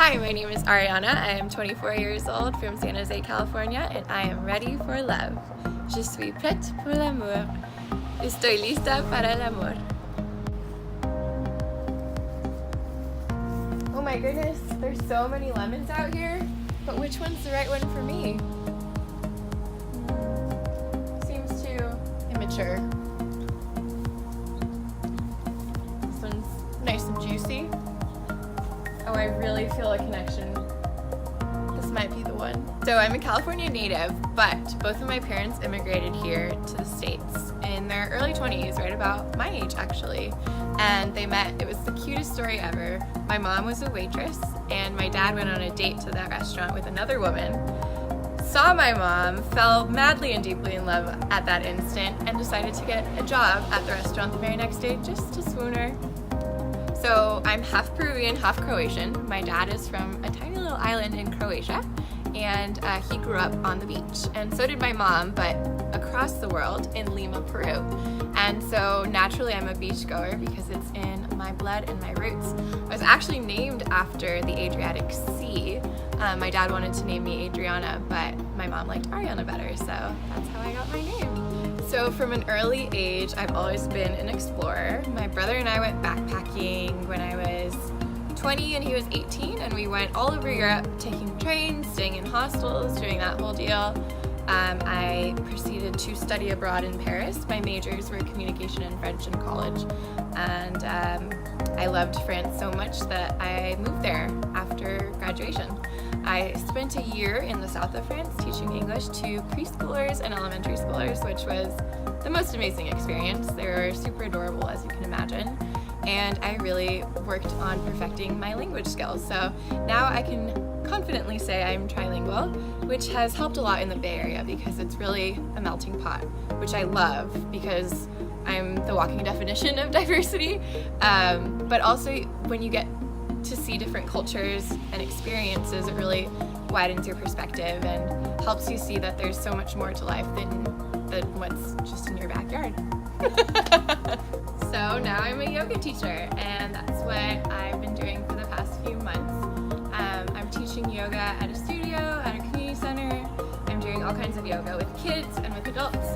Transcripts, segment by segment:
Hi, my name is Ariana. I am 24 years old from San Jose, California, and I am ready for love. Je suis prête pour l'amour. Estoy lista para el amor. Oh my goodness, there's so many lemons out here, but which one's the right one for me? Seems too immature. This one's nice and juicy. Oh, I really feel a connection. This might be the one. So I'm a California native, but both of my parents immigrated here to the States in their early 20s, right about my age actually. And they met, it was the cutest story ever. My mom was a waitress and my dad went on a date to that restaurant with another woman, saw my mom, fell madly and deeply in love at that instant, and decided to get a job at the restaurant the very next day just to swoon her. So I'm half Peruvian, half Croatian. My dad is from a tiny little island in Croatia, and he grew up on the beach. And so did my mom, but across the world in Lima, Peru. And so naturally I'm a beach goer because it's in my blood and my roots. I was actually named after the Adriatic Sea. My dad wanted to name me Adriana, but my mom liked Ariana better, so that's how I got my name. So from an early age, I've always been an explorer. My brother and I went backpacking when I was 20 and he was 18, and we went all over Europe, taking trains, staying in hostels, doing that whole deal. I proceeded to study abroad in Paris. My majors were communication and French in college, and I loved France so much that I moved there after graduation. I spent a year in the south of France teaching English to preschoolers and elementary schoolers, which was the most amazing experience. They were super adorable, as you can imagine, and I really worked on perfecting my language skills. So now I can confidently say I'm trilingual, which has helped a lot in the Bay Area because it's really a melting pot, which I love because I'm the walking definition of diversity. But also when you get to see different cultures and experiences, it really widens your perspective and helps you see that there's so much more to life than what's just in your backyard. So now I'm a yoga teacher, and that's what I've been doing for the past few months. I'm teaching yoga at a studio, at a community center. I'm doing all kinds of yoga with kids and with adults,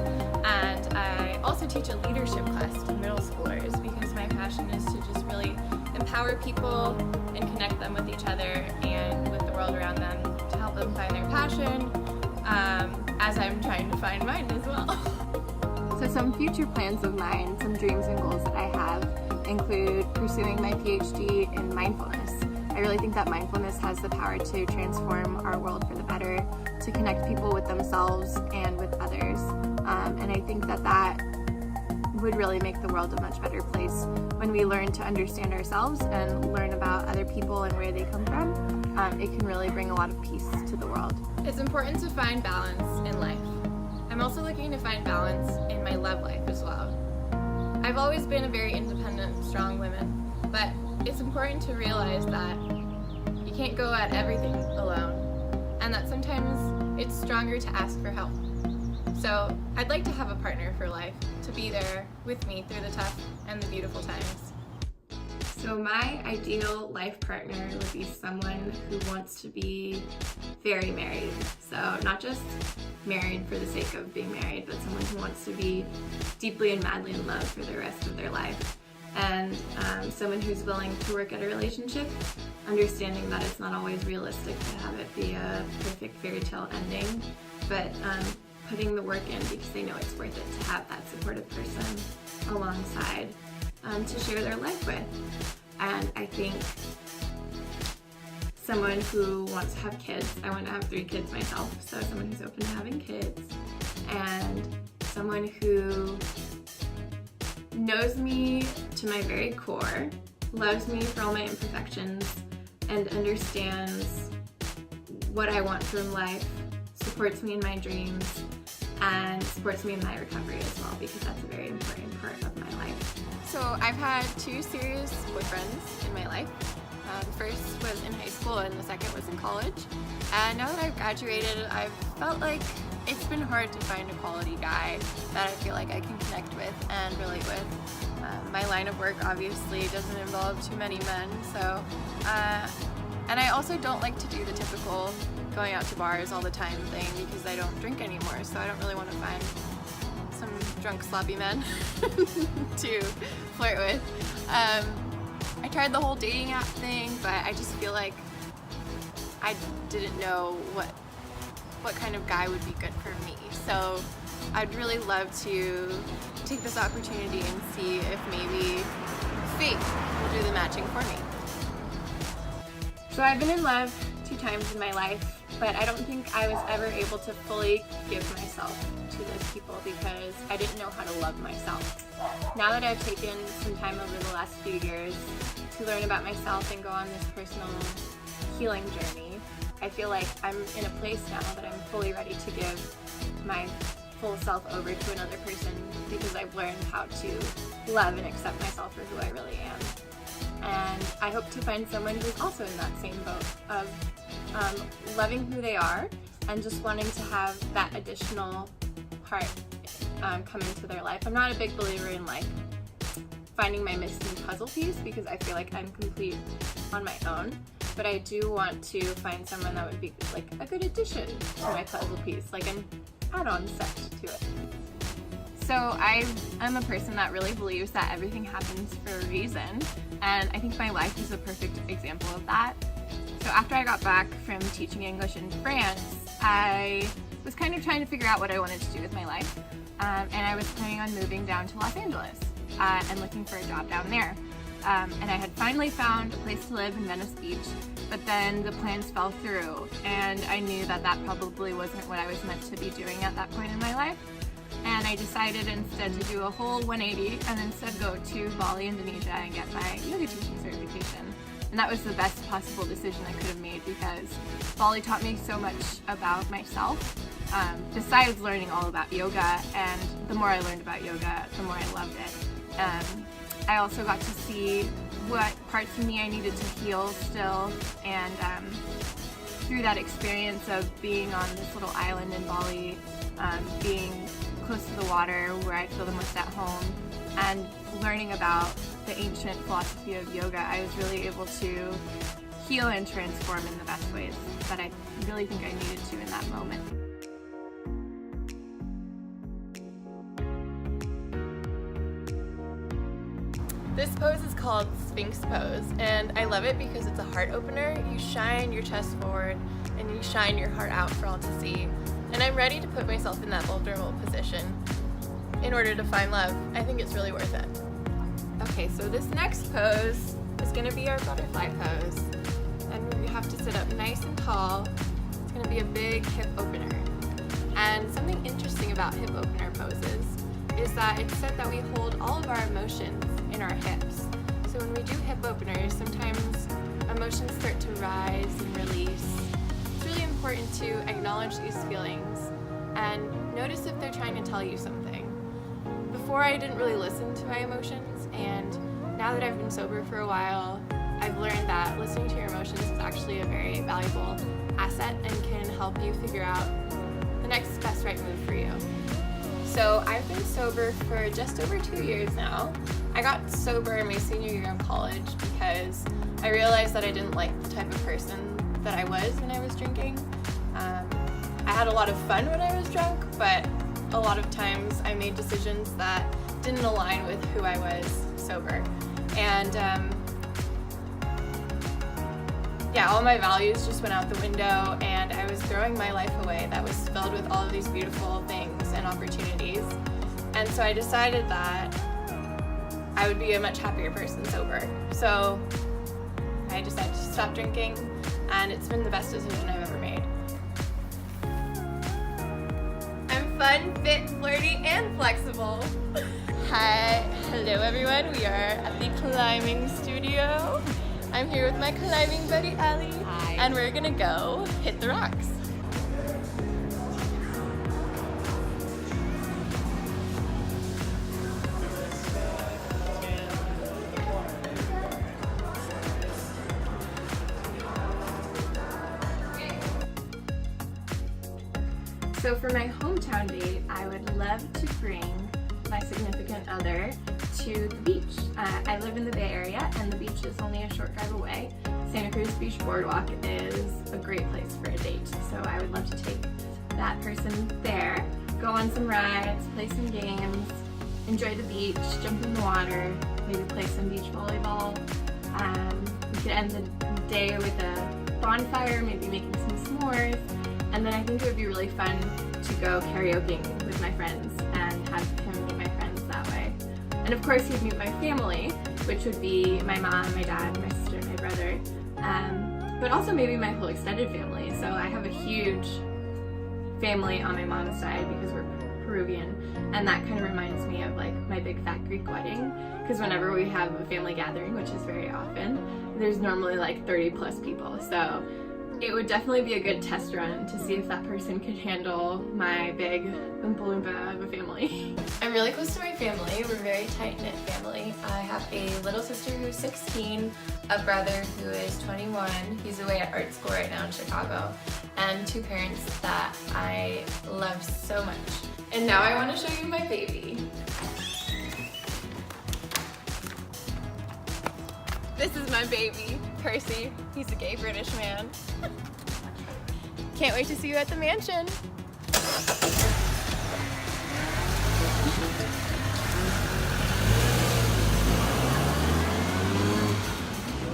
and I also teach a leadership class to middle schoolers because my passion is to just really empower people and connect them with each other and with the world around them to help them find their passion, as I'm trying to find mine as well. So some future plans of mine, some dreams and goals that I have include pursuing my PhD in mindfulness. I really think that mindfulness has the power to transform our world for the better, to connect people with themselves and with others. And I think that would really make the world a much better place when we learn to understand ourselves and learn about other people and where they come from. It can really bring a lot of peace to the world. It's important to find balance in life. I'm also looking to find balance in my love life as well. I've always been a very independent, strong woman, but it's important to realize that you can't go at everything alone, and that sometimes it's stronger to ask for help. So I'd like to have a partner for life, to be there with me through the tough and the beautiful times. So my ideal life partner would be someone who wants to be very married. So not just married for the sake of being married, but someone who wants to be deeply and madly in love for the rest of their life. And someone who's willing to work at a relationship, understanding that it's not always realistic to have it be a perfect fairy tale ending, but putting the work in because they know it's worth it to have that supportive person alongside to share their life with. And I think someone who wants to have kids, I want to have 3 kids myself, so someone who's open to having kids, and someone who knows me to my very core, loves me for all my imperfections, and understands what I want from life, supports me in my dreams, and supports me in my recovery as well, because that's a very important part of my life. So I've had 2 serious boyfriends in my life. The first was in high school and the second was in college. And now that I've graduated, I've felt like it's been hard to find a quality guy that I feel like I can connect with and relate with. My line of work obviously doesn't involve too many men, so And I also don't like to do the typical going out to bars all the time thing because I don't drink anymore, so I don't really want to find some drunk sloppy men to flirt with. I tried the whole dating app thing, but I just feel like I didn't know what kind of guy would be good for me. So I'd really love to take this opportunity and see if maybe fate will do the matching for me. So I've been in love 2 times in my life, but I don't think I was ever able to fully give myself to those people because I didn't know how to love myself. Now that I've taken some time over the last few years to learn about myself and go on this personal healing journey, I feel like I'm in a place now that I'm fully ready to give my full self over to another person because I've learned how to love and accept myself for who I really am. And I hope to find someone who's also in that same boat of loving who they are and just wanting to have that additional part come into their life. I'm not a big believer in like finding my missing puzzle piece because I feel like I'm complete on my own, but I do want to find someone that would be like a good addition to my puzzle piece, like an add-on set to it. So I'm a person that really believes that everything happens for a reason, and I think my life is a perfect example of that. So after I got back from teaching English in France, I was kind of trying to figure out what I wanted to do with my life, and I was planning on moving down to Los Angeles and looking for a job down there. And I had finally found a place to live in Venice Beach, but then the plans fell through, and I knew that that probably wasn't what I was meant to be doing at that point in my life. And I decided instead to do a whole 180 and instead go to Bali, Indonesia and get my yoga teaching certification. And that was the best possible decision I could have made because Bali taught me so much about myself, besides learning all about yoga, and the more I learned about yoga, the more I loved it. I also got to see what parts of me I needed to heal still, and through that experience of being on this little island in Bali, being close to the water where I feel the most at home, and learning about the ancient philosophy of yoga, I was really able to heal and transform in the best ways that I really think I needed to in that moment. This pose is called Sphinx pose, and I love it because it's a heart opener. You shine your chest forward and you shine your heart out for all to see. And I'm ready to put myself in that vulnerable position in order to find love. I think it's really worth it. Okay, so this next pose is gonna be our butterfly pose. And we have to sit up nice and tall. It's gonna be a big hip opener. And something interesting about hip opener poses is that it's said that we hold all of our emotions in our hips. So when we do hip openers, sometimes emotions start to rise and release. It's really important to acknowledge these feelings and notice if they're trying to tell you something. Before, I didn't really listen to my emotions, and now that I've been sober for a while, I've learned that listening to your emotions is actually a very valuable asset and can help you figure out the next best right move for you. So I've been sober for just over 2 years now. I got sober in my senior year of college because I realized that I didn't like the type of person that I was when I was drinking. I had a lot of fun when I was drunk, but a lot of times I made decisions that didn't align with who I was sober. And yeah, all my values just went out the window, and I was throwing my life away that was filled with all of these beautiful things and opportunities. And so I decided that I would be a much happier person sober. So I decided to stop drinking, and it's been the best decision I've ever made. I'm fun, fit, flirty, and flexible. Hi, hello everyone. We are at the climbing studio. I'm here with my climbing buddy, Allie. Hi. And we're gonna go hit the rocks. So for my hometown date, I would love to bring my significant other to the beach. I live in the Bay Area, and the beach is only a short drive away, Santa Cruz Beach Boardwalk is a great place for a date. So I would love to take that person there, go on some rides, play some games, enjoy the beach, jump in the water, maybe play some beach volleyball. We could end the day with a bonfire, maybe making some s'mores, and then I think it would be really fun to go karaokeing with my friends and have him meet my friends that way. And of course he'd meet my family, which would be my mom, my dad, my sister, my brother, but also maybe my whole extended family. So I have a huge family on my mom's side because we're Peruvian, and that kind of reminds me of like my big fat Greek wedding, because whenever we have a family gathering, which is very often, there's normally like 30 plus people. So it would definitely be a good test run to see if that person could handle my big Oompa Loompa of a family. I'm really close to my family. We're a very tight-knit family. I have a little sister who's 16, a brother who is 21. He's away at art school right now in Chicago, and two parents that I love so much. And now I want to show you my baby. This is my baby, Percy. He's a gay British man. Can't wait to see you at the mansion.